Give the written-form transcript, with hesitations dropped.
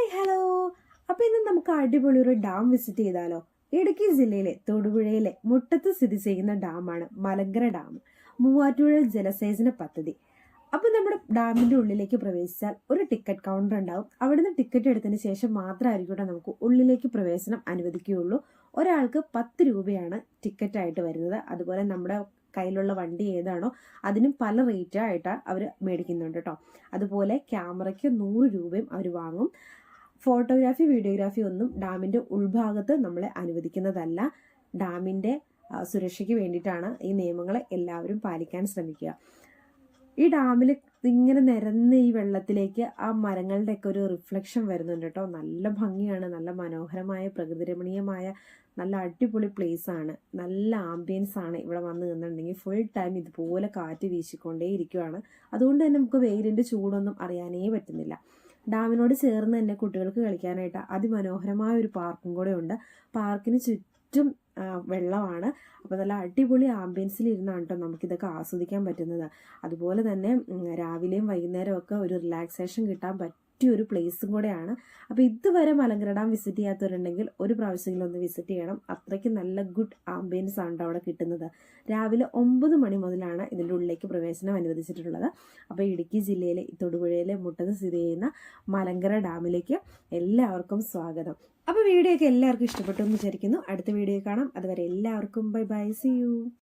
Hi hello. അപ്പോൾ ഇന്ന് നമുക്ക് അടിപൊളി ഒരു ഡാം വിസിറ്റ് ചെയ്താലോ? ഇടുക്കി ജില്ലയിലെ തൊടുപുഴയിലെ മുട്ടത്ത് സ്ഥിതി ചെയ്യുന്ന ഡാമാണ് മലങ്കര ഡാം. മൂവാറ്റുപുഴ ജലസേചന പദ്ധതി. അപ്പോൾ നമ്മുടെ ഡാമിന്റെ ഉള്ളിലേക്ക് പ്രവേശിച്ചാൽ ഒരു ടിക്കറ്റ് കൗണ്ടർ ഉണ്ടാവും. അവിടുന്ന് ടിക്കറ്റ് എടുത്തതിന് ശേഷം മാത്രമായിരിക്കും നമുക്ക് ഉള്ളിലേക്ക് പ്രവേശനം അനുവദിക്കുകയുള്ളൂ. ഒരാൾക്ക് 10 രൂപയാണ് ടിക്കറ്റ് ആയിട്ട് വരുന്നത്. അതുപോലെ നമ്മുടെ കയ്യിലുള്ള വണ്ടി ഏതാണോ അതിനും പല റേറ്റ് ആയിട്ട് അവർ മേടിക്കുന്നുണ്ട് കേട്ടോ. അതുപോലെ ക്യാമറയ്ക്ക് 100 രൂപയും അവർ വാങ്ങും. ഫോട്ടോഗ്രാഫി വീഡിയോഗ്രാഫി ഒന്നും ഡാമിൻ്റെ ഉൾഭാഗത്ത് നമ്മളെ അനുവദിക്കുന്നതല്ല. ഡാമിൻ്റെ സുരക്ഷയ്ക്ക് വേണ്ടിയിട്ടാണ് ഈ നിയമങ്ങൾ എല്ലാവരും പാലിക്കാൻ ശ്രമിക്കുക. ഈ ഡാമിൽ ഇങ്ങനെ നിരന്ന് ഈ വെള്ളത്തിലേക്ക് ആ മരങ്ങളുടെയൊക്കെ ഒരു റിഫ്ലക്ഷൻ വരുന്നുണ്ട് കേട്ടോ. നല്ല ഭംഗിയാണ്, നല്ല മനോഹരമായ പ്രകൃതിരമണീയമായ നല്ല അടിപൊളി പ്ലേസ് ആണ്. നല്ല ആംബിയൻസ് ആണ്. ഇവിടെ വന്ന് നിന്നുണ്ടെങ്കിൽ ഫുൾ ടൈം ഇതുപോലെ കാറ്റ് വീശിക്കൊണ്ടേ ഇരിക്കുകയാണ്. അതുകൊണ്ട് തന്നെ നമുക്ക് വെയിലിൻ്റെ ചൂടൊന്നും അറിയാനേ പറ്റുന്നില്ല. ഡാമിനോട് ചേർന്ന് തന്നെ കുട്ടികൾക്ക് കളിക്കാനായിട്ട് അതിമനോഹരമായ ഒരു പാർക്കും കൂടെ ഉണ്ട്. പാർക്കിന് ചുറ്റും വെള്ളമാണ്. അപ്പോൾ നല്ല അടിപൊളി ആംബിയൻസിൽ ഇരുന്നാണ് കേട്ടോ നമുക്കിതൊക്കെ ആസ്വദിക്കാൻ പറ്റുന്നത്. അതുപോലെ തന്നെ രാവിലെയും വൈകുന്നേരവും ഒക്കെ ഒരു റിലാക്സേഷൻ കിട്ടാൻ പറ്റിയൊരു പ്ലേസും കൂടെയാണ്. അപ്പോൾ ഇതുവരെ മലങ്കര ഡാം വിസിറ്റ് ചെയ്യാത്തവരുണ്ടെങ്കിൽ ഒരു പ്രാവശ്യമെങ്കിലും ഒന്ന് വിസിറ്റ് ചെയ്യണം. അത്രയ്ക്ക് നല്ല ഗുഡ് ആംബിയൻസ് ആണ് അവിടെ കിട്ടുന്നത്. രാവിലെ 9 മണി മുതലാണ് ഇതിൻ്റെ ഉള്ളിലേക്ക് പ്രവേശനം അനുവദിച്ചിട്ടുള്ളത്. അപ്പോൾ ഇടുക്കി ജില്ലയിലെ തൊടുപുഴയിലെ മുട്ടത്ത് സ്ഥിതി ചെയ്യുന്ന മലങ്കര ഡാമിലേക്ക് എല്ലാവർക്കും സ്വാഗതം. അപ്പോൾ വീഡിയോ ഒക്കെ എല്ലാവർക്കും ഇഷ്ടപ്പെട്ടു എന്ന് വിചാരിക്കുന്നു. അടുത്ത വീഡിയോ കാണാം. അതുവരെ എല്ലാവർക്കും ബൈ ബൈ, സീ യു.